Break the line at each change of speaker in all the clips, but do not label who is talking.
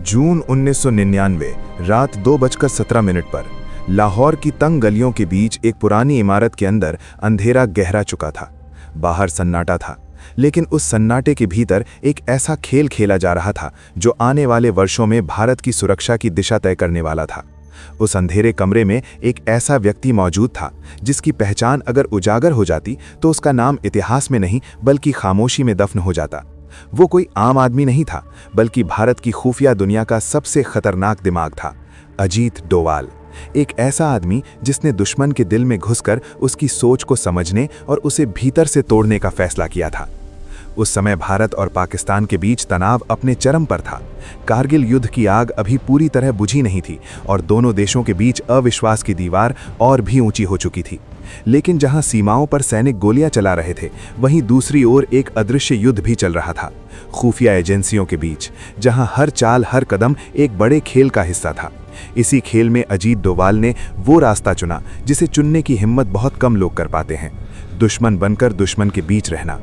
जून 1999 रात 2:17 पर लाहौर की तंग गलियों के बीच एक पुरानी इमारत के अंदर अंधेरा गहरा चुका था। बाहर सन्नाटा था, लेकिन उस सन्नाटे के भीतर एक ऐसा खेल खेला जा रहा था जो आने वाले वर्षों में भारत की सुरक्षा की दिशा तय करने वाला था। उस अंधेरे कमरे में एक ऐसा व्यक्ति मौजूद था जिसकी पहचान अगर उजागर हो जाती तो उसका नाम इतिहास में नहीं बल्कि खामोशी में दफन हो जाता। वो कोई आम आदमी नहीं था, बल्कि भारत की खुफिया दुनिया का सबसे खतरनाक दिमाग था, अजीत डोवाल। एक ऐसा आदमी जिसने दुश्मन के दिल में घुसकर उसकी सोच को समझने और उसे भीतर से तोड़ने का फैसला किया था। उस समय भारत और पाकिस्तान के बीच तनाव अपने चरम पर था। कारगिल युद्ध की आग अभी पूरी तरह बुझी नहीं थी और दोनों देशों के बीच अविश्वास की दीवार और भी ऊंची हो चुकी थी। लेकिन जहां सीमाओं पर सैनिक गोलियां चला रहे थे, वहीं दूसरी ओर एक अदृश्य युद्ध भी चल रहा था, खुफिया एजेंसियों के बीच, जहां हर चाल हर कदम एक बड़े खेल का हिस्सा था। इसी खेल में अजीत डोवाल ने वो रास्ता चुना जिसे चुनने की हिम्मत बहुत कम लोग कर पाते हैं, दुश्मन बनकर दुश्मन के बीच रहना।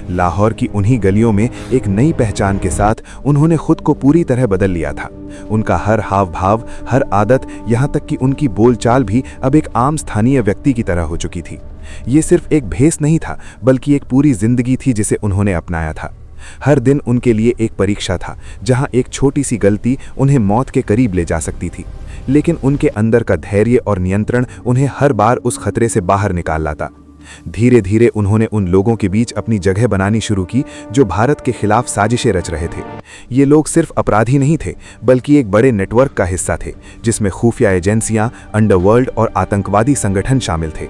लाहौर की उन्हीं गलियों में एक नई पहचान के साथ उन्होंने खुद को पूरी तरह बदल लिया था। उनका हर हाव भाव, हर आदत, यहाँ तक कि उनकी बोलचाल भी अब एक आम स्थानीय व्यक्ति की तरह हो चुकी थी। ये सिर्फ एक भेस नहीं था, बल्कि एक पूरी जिंदगी थी जिसे उन्होंने अपनाया था। हर दिन उनके लिए एक परीक्षा था, जहां एक छोटी सी गलती उन्हें मौत के करीब ले जा सकती थी, लेकिन उनके अंदर का धैर्य और नियंत्रण उन्हें हर बार उस खतरे से बाहर निकाल लाता। धीरे धीरे उन्होंने उन लोगों के बीच अपनी जगह बनानी शुरू की जो भारत के खिलाफ साजिशें रच रहे थे। ये लोग सिर्फ अपराधी नहीं थे, बल्कि एक बड़े नेटवर्क का हिस्सा थे, जिसमें खुफिया एजेंसियां, अंडरवर्ल्ड और आतंकवादी संगठन शामिल थे।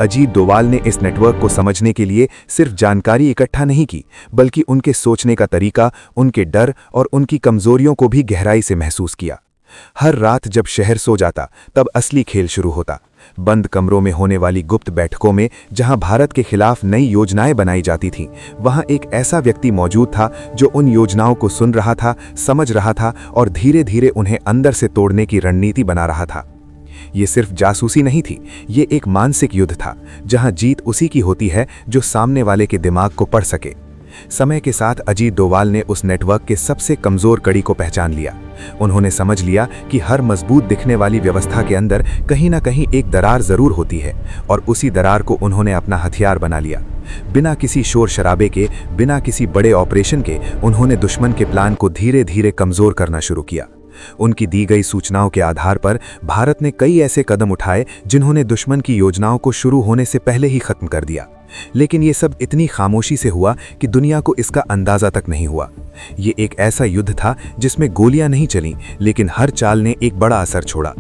अजीत डोवाल ने इस नेटवर्क को समझने के लिए सिर्फ जानकारी इकट्ठा नहीं की, बल्कि उनके सोचने का तरीका, उनके डर और उनकी कमजोरियों को भी गहराई से महसूस किया। हर रात जब शहर सो जाता, तब असली खेल शुरू होता। बंद कमरों में होने वाली गुप्त बैठकों में, जहां भारत के खिलाफ नई योजनाएं बनाई जाती थीं, वहां एक ऐसा व्यक्ति मौजूद था जो उन योजनाओं को सुन रहा था, समझ रहा था और धीरे धीरे उन्हें अंदर से तोड़ने की रणनीति बना रहा था। ये सिर्फ जासूसी नहीं थी, ये एक मानसिक युद्ध था, जहां जीत उसी की होती है जो सामने वाले के दिमाग को पढ़ सके। समय के साथ अजीत डोवाल ने उस नेटवर्क के सबसे कमजोर कड़ी को पहचान लिया। उन्होंने समझ लिया कि हर मजबूत दिखने वाली व्यवस्था के अंदर कहीं ना कहीं एक दरार जरूर होती है, और उसी दरार को उन्होंने अपना हथियार बना लिया। बिना किसी शोर शराबे के, बिना किसी बड़े ऑपरेशन के, उन्होंने दुश्मन के प्लान को धीरे धीरे कमजोर करना शुरू किया। उनकी दी गई सूचनाओं के आधार पर भारत ने कई ऐसे कदम उठाए जिन्होंने दुश्मन की योजनाओं को शुरू होने से पहले ही खत्म कर दिया। लेकिन ये सब इतनी खामोशी से हुआ कि दुनिया को इसका अंदाजा तक नहीं हुआ। ये एक ऐसा युद्ध था जिसमें गोलियां नहीं चलीं, लेकिन हर चाल ने एक बड़ा असर छोड़ा।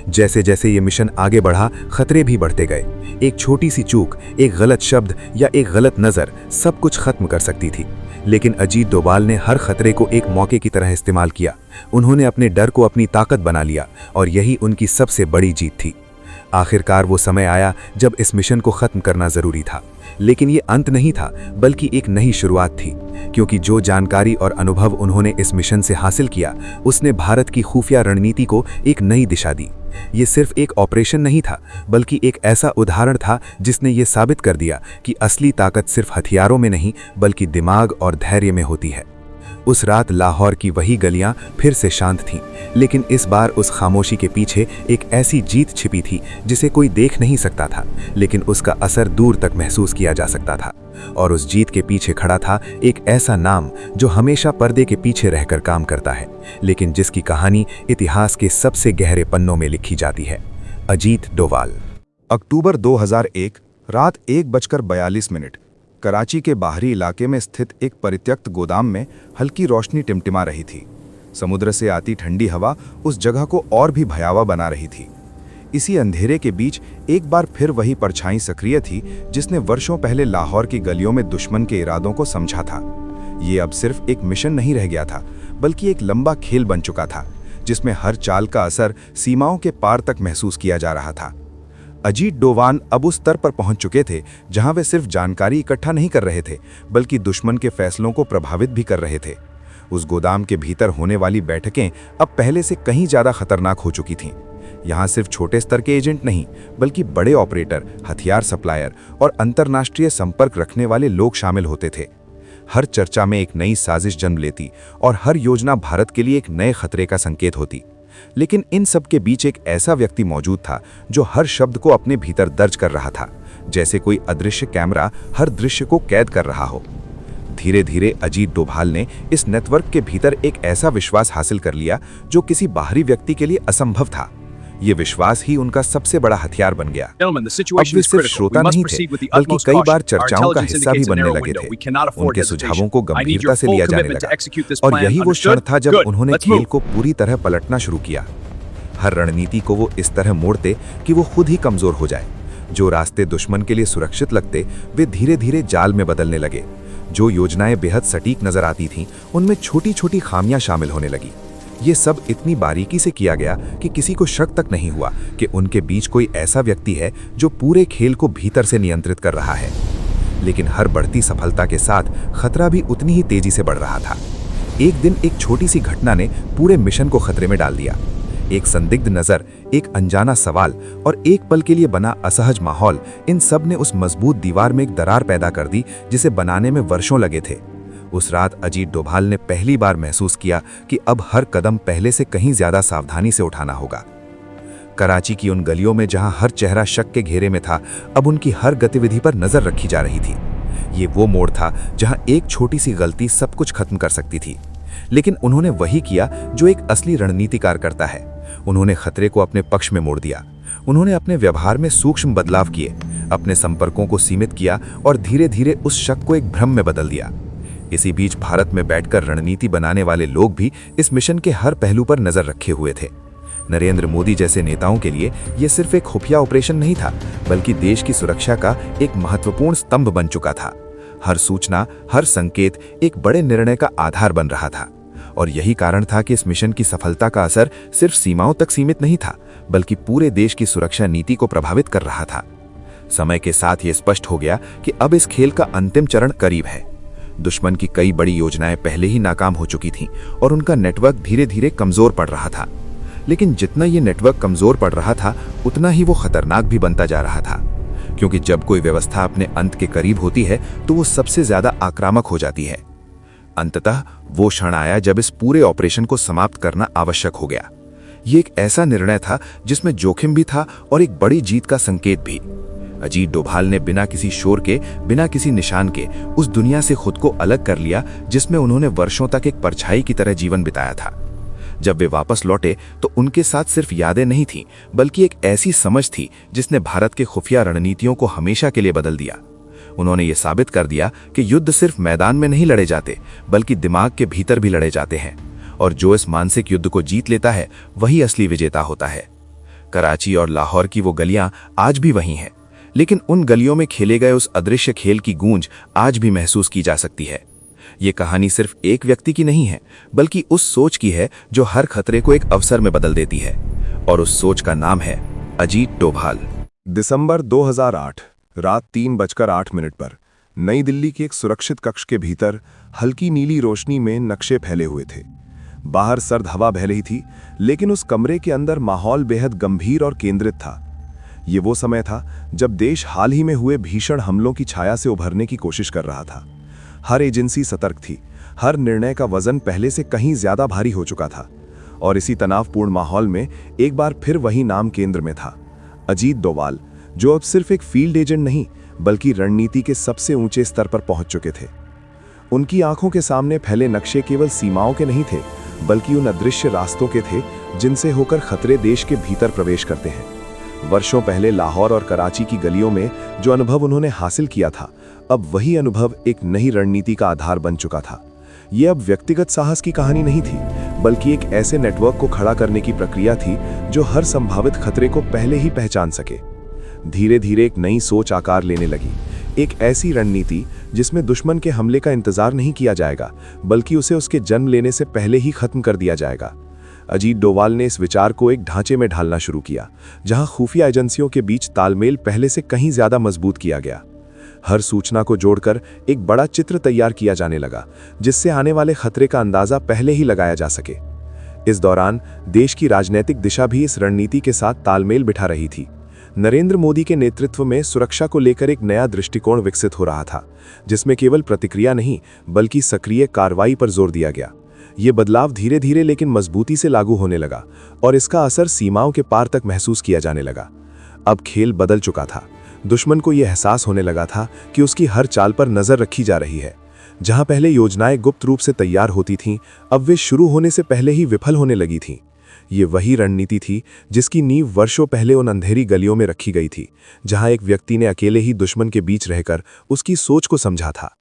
जैसे जैसे ये मिशन आगे बढ़ा, खतरे भी बढ़ते गए। एक छोटी सी चूक, एक गलत शब्द या एक गलत नज़र सब कुछ खत्म कर सकती थी। लेकिन अजीत डोवाल ने हर खतरे को एक मौके की तरह इस्तेमाल किया। उन्होंने अपने डर को अपनी ताकत बना लिया, और यही उनकी सबसे बड़ी जीत थी। आखिरकार वो समय आया जब इस मिशन को खत्म करना जरूरी था। लेकिन ये अंत नहीं था, बल्कि एक नई शुरुआत थी, क्योंकि जो जानकारी और अनुभव उन्होंने इस मिशन से हासिल किया, उसने भारत की खुफिया रणनीति को एक नई दिशा दी। ये सिर्फ एक ऑपरेशन नहीं था, बल्कि एक ऐसा उदाहरण था जिसने ये साबित कर दिया कि असली ताकत सिर्फ हथियारों में नहीं, बल्कि दिमाग और धैर्य में होती है। उस रात लाहौर की वही गलियां फिर से शांत थीं, लेकिन इस बार उस खामोशी के पीछे एक ऐसी जीत छिपी थी जिसे कोई देख नहीं सकता था, लेकिन उसका असर दूर तक महसूस किया जा सकता था। और उस जीत के पीछे खड़ा था एक ऐसा नाम जो हमेशा पर्दे के पीछे रहकर काम करता है, लेकिन जिसकी कहानी इतिहास के सबसे गहरे पन्नों में लिखी जाती है, अजीत डोवाल।
अक्टूबर 2001 रात 1:42 कराची के बाहरी इलाके में स्थित एक परित्यक्त गोदाम में हल्की रोशनी टिमटिमा रही थी। समुद्र से आती ठंडी हवा उस जगह को और भी भयावह बना रही थी। इसी अंधेरे के बीच एक बार फिर वही परछाई सक्रिय थी जिसने वर्षों पहले लाहौर की गलियों में दुश्मन के इरादों को समझा था। ये अब सिर्फ एक मिशन नहीं रह गया था, बल्कि एक लंबा खेल बन चुका था, जिसमें हर चाल का असर सीमाओं के पार तक महसूस किया जा रहा था। अजीत डोवाल अब उस स्तर पर पहुंच चुके थे जहां वे सिर्फ जानकारी इकट्ठा नहीं कर रहे थे, बल्कि दुश्मन के फैसलों को प्रभावित भी कर रहे थे। उस गोदाम के भीतर होने वाली बैठकें अब पहले से कहीं ज्यादा खतरनाक हो चुकी थीं। यहाँ सिर्फ छोटे स्तर के एजेंट नहीं, बल्कि बड़े ऑपरेटर, हथियार सप्लायर और अंतर्राष्ट्रीय संपर्क रखने वाले लोग शामिल होते थे। हर चर्चा में एक नई साजिश जन्म लेती और हर योजना भारत के लिए एक नए खतरे का संकेत होती। लेकिन इन सब के बीच एक ऐसा व्यक्ति मौजूद था जो हर शब्द को अपने भीतर दर्ज कर रहा था, जैसे कोई अदृश्य कैमरा हर दृश्य को कैद कर रहा हो। धीरे धीरे अजीत डोभाल ने इस नेटवर्क के भीतर एक ऐसा विश्वास हासिल कर लिया जो किसी बाहरी व्यक्ति के लिए असंभव था। ये विश्वास ही उनका सबसे बड़ा हथियार बन गया। अब वे सिर्फ श्रोता नहीं थे, बल्कि कई बार चर्चाओं का हिस्सा भी बनने लगे थे। उनके सुझावों को गंभीरता से लिया जाने लगा और यही वो क्षण था जब उन्होंने खेल को पूरी तरह पलटना शुरू किया। हर रणनीति को वो इस तरह मोड़ते कि वो खुद ही कमजोर हो जाए। जो रास्ते दुश्मन के लिए सुरक्षित लगते वे धीरे धीरे जाल में बदलने लगे। जो योजनाएं बेहद सटीक नजर आती थीं, उनमें छोटी छोटी खामियां शामिल होने लगी। ये सब इतनी बारीकी से किया गया कि किसी को शक तक नहीं हुआ कि उनके बीच कोई ऐसा व्यक्ति है जो पूरे खेल को भीतर से नियंत्रित कर रहा है। लेकिन हर बढ़ती सफलता के साथ खतरा भी उतनी ही तेजी से बढ़ रहा था। एक दिन एक छोटी सी घटना ने पूरे मिशन को खतरे में डाल दिया। एक संदिग्ध नजर, एक अनजाना सवाल और एक पल के लिए बना असहज माहौल, इन सब ने उस मजबूत दीवार में एक दरार पैदा कर दी जिसे बनाने में वर्षों लगे थे। उस रात अजीत डोभाल ने पहली बार महसूस किया कि अब हर कदम पहले से कहीं ज्यादा सावधानी से उठाना होगा। कराची की उन गलियों में जहां हर चेहरा शक के घेरे में था, अब उनकी हर गतिविधि पर नजर रखी जा रही थी। ये वो मोड़ था जहां एक छोटी सी गलती सब कुछ खत्म कर सकती थी। लेकिन उन्होंने वही किया जो एक असली रणनीतिकार करता है। उन्होंने खतरे को अपने पक्ष में मोड़ दिया। उन्होंने अपने व्यवहार में सूक्ष्म बदलाव किए, अपने संपर्कों को सीमित किया और धीरे धीरे उस शक को एक भ्रम में बदल दिया। इसी बीच भारत में बैठकर रणनीति बनाने वाले लोग भी इस मिशन के हर पहलू पर नजर रखे हुए थे। नरेंद्र मोदी जैसे नेताओं के लिए यह सिर्फ एक खुफिया ऑपरेशन नहीं था, बल्कि देश की सुरक्षा का एक महत्वपूर्ण स्तंभ बन चुका था। हर सूचना, हर संकेत एक बड़े निर्णय का आधार बन रहा था। और यही कारण था कि इस मिशन की सफलता का असर सिर्फ सीमाओं तक सीमित नहीं था, बल्कि पूरे देश की सुरक्षा नीति को प्रभावित कर रहा था। समय के साथ ये स्पष्ट हो गया कि अब इस खेल का अंतिम चरण करीब है। दुश्मन की कई बड़ी योजनाएं पहले ही नाकाम हो चुकी थीं और उनका नेटवर्क धीरे धीरे कमजोर पड़ रहा था। लेकिन जितना ये नेटवर्क कमजोर पड़ रहा था, उतना ही वो खतरनाक भी बनता जा रहा था। क्योंकि जब कोई व्यवस्था अपने अंत के करीब होती है तो वो सबसे ज्यादा आक्रामक हो जाती है। अंततः वो क्षण आया जब इस पूरे ऑपरेशन को समाप्त करना आवश्यक हो गया। ये एक ऐसा निर्णय था जिसमें जोखिम भी था और एक बड़ी जीत का संकेत भी। अजीत डोभाल ने बिना किसी शोर के, बिना किसी निशान के उस दुनिया से खुद को अलग कर लिया जिसमें उन्होंने वर्षों तक एक परछाई की तरह जीवन बिताया था। जब वे वापस लौटे तो उनके साथ सिर्फ यादें नहीं थीं, बल्कि एक ऐसी समझ थी जिसने भारत के खुफिया रणनीतियों को हमेशा के लिए बदल दिया। उन्होंने ये साबित कर दिया कि युद्ध सिर्फ मैदान में नहीं लड़े जाते, बल्कि दिमाग के भीतर भी लड़े जाते हैं। और जो इस मानसिक युद्ध को जीत लेता है, वही असली विजेता होता है। कराची और लाहौर की वो गलियां आज भी वही हैं, लेकिन उन गलियों में खेले गए उस अदृश्य खेल की गूंज आज भी महसूस की जा सकती है। ये कहानी सिर्फ एक व्यक्ति की नहीं है, बल्कि उस सोच की है जो हर खतरे को एक अवसर में बदल देती है। और उस सोच का नाम है अजीत डोभाल।
दिसंबर 2008 रात 3:08 पर नई दिल्ली के एक सुरक्षित कक्ष के भीतर हल्की नीली रोशनी में नक्शे फैले हुए थे। बाहर सर्द हवा बह रही थी, लेकिन उस कमरे के अंदर माहौल बेहद गंभीर और केंद्रित था। ये वो समय था जब देश हाल ही में हुए भीषण हमलों की छाया से उभरने की कोशिश कर रहा था। हर एजेंसी सतर्क थी, हर निर्णय का वजन पहले से कहीं ज्यादा भारी हो चुका था। और इसी तनावपूर्ण माहौल में एक बार फिर वही नाम केंद्र में था, अजीत डोभाल, जो अब सिर्फ एक फील्ड एजेंट नहीं, बल्कि रणनीति के सबसे ऊंचे स्तर पर पहुंच चुके थे। उनकी आंखों के सामने फैले नक्शे केवल सीमाओं के नहीं थे, बल्कि उन अदृश्य रास्तों के थे जिनसे होकर खतरे देश के भीतर प्रवेश करते हैं। वर्षों पहले लाहौर और कराची की गलियों में जो अनुभव उन्होंने हासिल किया था, अब वही अनुभव एक नई रणनीति का आधार बन चुका था। ये अब व्यक्तिगत साहस की कहानी नहीं थी, बल्कि एक ऐसे नेटवर्क को खड़ा करने की प्रक्रिया थी जो हर संभावित खतरे को पहले ही पहचान सके। धीरे धीरे एक नई सोच आकार लेने लगी, एक ऐसी रणनीति जिसमें दुश्मन के हमले का इंतजार नहीं किया जाएगा, बल्कि उसे उसके जन्म लेने से पहले ही खत्म कर दिया जाएगा। अजीत डोभाल ने इस विचार को एक ढांचे में ढालना शुरू किया, जहां खुफिया एजेंसियों के बीच तालमेल पहले से कहीं ज्यादा मजबूत किया गया। हर सूचना को जोड़कर एक बड़ा चित्र तैयार किया जाने लगा, जिससे आने वाले खतरे का अंदाजा पहले ही लगाया जा सके। इस दौरान देश की राजनीतिक दिशा भी इस रणनीति के साथ तालमेल बिठा रही थी। नरेंद्र मोदी के नेतृत्व में सुरक्षा को लेकर एक नया दृष्टिकोण विकसित हो रहा था, जिसमें केवल प्रतिक्रिया नहीं बल्कि सक्रिय कार्रवाई पर जोर दिया गया। ये बदलाव धीरे धीरे लेकिन मजबूती से लागू होने लगा और इसका असर सीमाओं के पार तक महसूस किया जाने लगा। अब खेल बदल चुका था। दुश्मन को यह एहसास होने लगा था कि उसकी हर चाल पर नजर रखी जा रही है। जहां पहले योजनाएं गुप्त रूप से तैयार होती थीं, अब वे शुरू होने से पहले ही विफल होने लगी थीं। ये वही रणनीति थी जिसकी नींव वर्षों पहले उन अंधेरी गलियों में रखी गई थी, जहां एक व्यक्ति ने अकेले ही दुश्मन के बीच रहकर उसकी सोच को समझा था।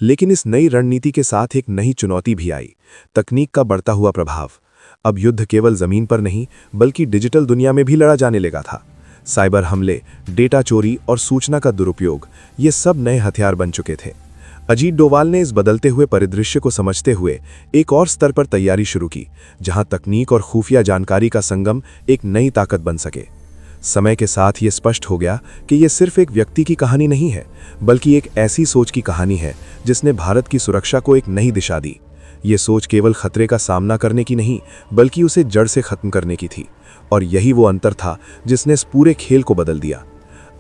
लेकिन इस नई रणनीति के साथ एक नई चुनौती भी आई, तकनीक का बढ़ता हुआ प्रभाव। अब युद्ध केवल जमीन पर नहीं बल्कि डिजिटल दुनिया में भी लड़ा जाने लगा था। साइबर हमले, डेटा चोरी और सूचना का दुरुपयोग, ये सब नए हथियार बन चुके थे। अजीत डोवाल ने इस बदलते हुए परिदृश्य को समझते हुए एक और स्तर पर तैयारी शुरू की, जहां तकनीक और खुफिया जानकारी का संगम एक नई ताकत बन सके। समय के साथ ये स्पष्ट हो गया कि यह सिर्फ एक व्यक्ति की कहानी नहीं है, बल्कि एक ऐसी सोच की कहानी है जिसने भारत की सुरक्षा को एक नई दिशा दी। ये सोच केवल खतरे का सामना करने की नहीं, बल्कि उसे जड़ से खत्म करने की थी। और यही वो अंतर था जिसने इस पूरे खेल को बदल दिया।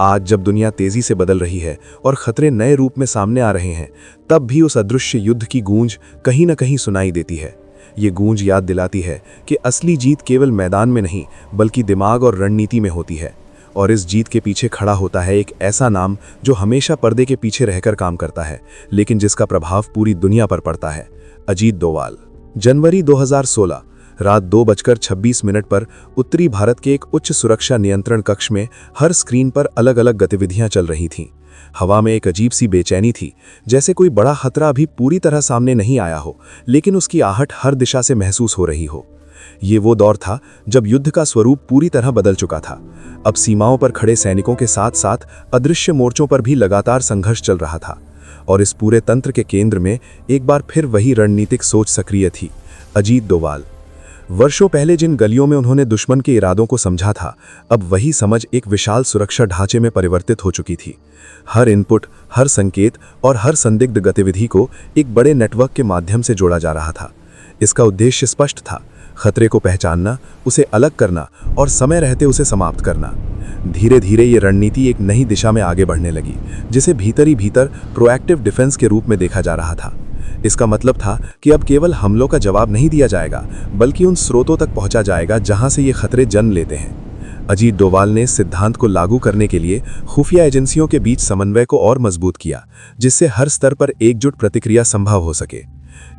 आज जब दुनिया तेजी से बदल रही है और खतरे नए रूप में सामने आ रहे हैं, तब भी उस अदृश्य युद्ध की गूंज कहीं न कहीं सुनाई देती है। ये गूंज याद दिलाती है कि असली जीत केवल मैदान में नहीं बल्कि दिमाग और रणनीति में होती है। और इस जीत के पीछे खड़ा होता है एक ऐसा नाम जो हमेशा पर्दे के पीछे रहकर काम करता है, लेकिन जिसका प्रभाव पूरी दुनिया पर पड़ता है। अजीत डोवाल। जनवरी 2016 रात 2:26 पर उत्तरी भारत के एक उच्च सुरक्षा नियंत्रण कक्ष में हर स्क्रीन पर अलग अलग गतिविधियां चल रही थीं। हवा में एक अजीब सी बेचैनी थी, जैसे कोई बड़ा खतरा अभी पूरी तरह सामने नहीं आया हो, लेकिन उसकी आहट हर दिशा से महसूस हो रही हो। ये वो दौर था जब युद्ध का स्वरूप पूरी तरह बदल चुका था। अब सीमाओं पर खड़े सैनिकों के साथ साथ अदृश्य मोर्चों पर भी लगातार संघर्ष चल रहा था। और इस पूरे तंत्र के केंद्र में एक बार फिर वही रणनीतिक सोच सक्रिय थी, अजीत डोवाल। वर्षों पहले जिन गलियों में उन्होंने दुश्मन के इरादों को समझा था, अब वही समझ एक विशाल सुरक्षा ढांचे में परिवर्तित हो चुकी थी। हर इनपुट, हर संकेत और हर संदिग्ध गतिविधि को एक बड़े नेटवर्क के माध्यम से जोड़ा जा रहा था। इसका उद्देश्य स्पष्ट था, खतरे को पहचानना, उसे अलग करना और समय रहते उसे समाप्त करना। धीरे धीरे ये रणनीति एक नई दिशा में आगे बढ़ने लगी, जिसे भीतर ही भीतर प्रोएक्टिव डिफेंस के रूप में देखा जा रहा था। इसका मतलब था कि अब केवल हमलों का जवाब नहीं दिया जाएगा, बल्कि उन स्रोतों तक पहुंचा जाएगा जहां से ये खतरे जन्म लेते हैं। अजीत डोवाल ने इस सिद्धांत को लागू करने के लिए खुफिया एजेंसियों के बीच समन्वय को और मजबूत किया, जिससे हर स्तर पर एकजुट प्रतिक्रिया संभव हो सके।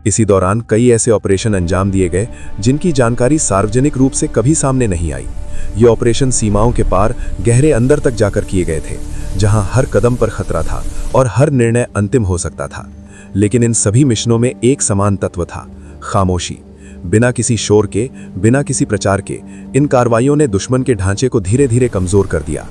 इसी दौरान कई ऐसे ऑपरेशन अंजाम दिए गए जिनकी जानकारी सार्वजनिक रूप से कभी सामने नहीं आई। ये ऑपरेशन सीमाओं के पार गहरे अंदर तक जाकर किए गए थे, जहां हर कदम पर खतरा था और हर निर्णय अंतिम हो सकता था। लेकिन इन सभी मिशनों में एक समान तत्व था, खामोशी। बिना किसी शोर के, बिना किसी प्रचार के, इन कार्रवाइयों ने दुश्मन के ढांचे को धीरे धीरे कमजोर कर दिया।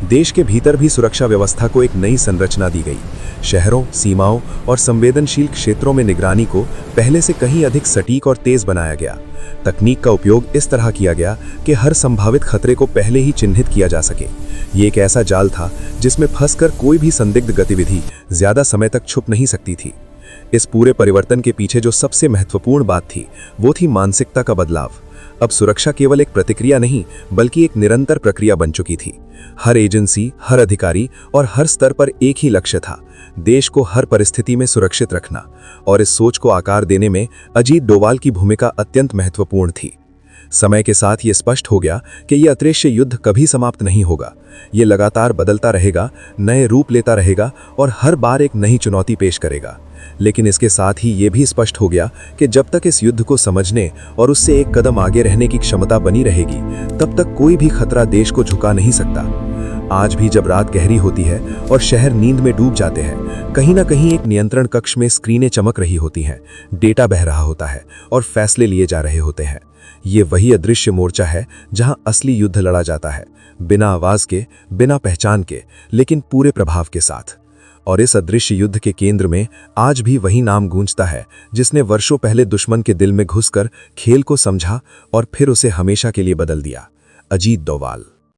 देश के भीतर भी सुरक्षा व्यवस्था को एक नई संरचना दी गई। शहरों, सीमाओं और संवेदनशील क्षेत्रों में निगरानी को पहले से कहीं अधिक सटीक और तेज बनाया गया। तकनीक का उपयोग इस तरह किया गया कि हर संभावित खतरे को पहले ही चिन्हित किया जा सके। ये एक ऐसा जाल था जिसमें फंसकर कोई भी संदिग्ध गतिविधि ज्यादा समय तक छुप नहीं सकती थी। इस पूरे परिवर्तन के पीछे जो सबसे महत्वपूर्ण बात थी, वो थी मानसिकता का बदलाव। अब सुरक्षा केवल एक प्रतिक्रिया नहीं, बल्कि एक निरंतर प्रक्रिया बन चुकी थी। हर एजेंसी, हर अधिकारी और हर स्तर पर एक ही लक्ष्य था, देश को हर परिस्थिति में सुरक्षित रखना। और इस सोच को आकार देने में अजीत डोवाल की भूमिका अत्यंत महत्वपूर्ण थी। समय के साथ ये स्पष्ट हो गया कि यह अदृश्य युद्ध कभी समाप्त नहीं होगा। ये लगातार बदलता रहेगा, नए रूप लेता रहेगा और हर बार एक नई चुनौती पेश करेगा। लेकिन इसके साथ ही ये भी स्पष्ट हो गया कि जब तक इस युद्ध को समझने और उससे एक कदम आगे रहने की क्षमता बनी रहेगी, तब तक कोई भी खतरा देश को झुका नहीं सकता। आज भी जब रात गहरी होती है और शहर नींद में डूब जाते हैं, कहीं ना कहीं एक नियंत्रण कक्ष में स्क्रीनें चमक रही होती हैं, डेटा बह रहा होता है और फैसले लिए जा रहे होते हैं। ये वही अदृश्य मोर्चा है जहां असली युद्ध लड़ा जाता है, बिना आवाज के, बिना पहचान के, लेकिन पूरे प्रभाव के साथ। और इस अदृश्य युद्ध के केंद्र में आज भी वही नाम गूंजता है जिसने वर्षों पहले दुश्मन के दिल में घुसकर खेल को समझा और फिर उसे हमेशा के लिए बदल दिया, अजीत डोवाल।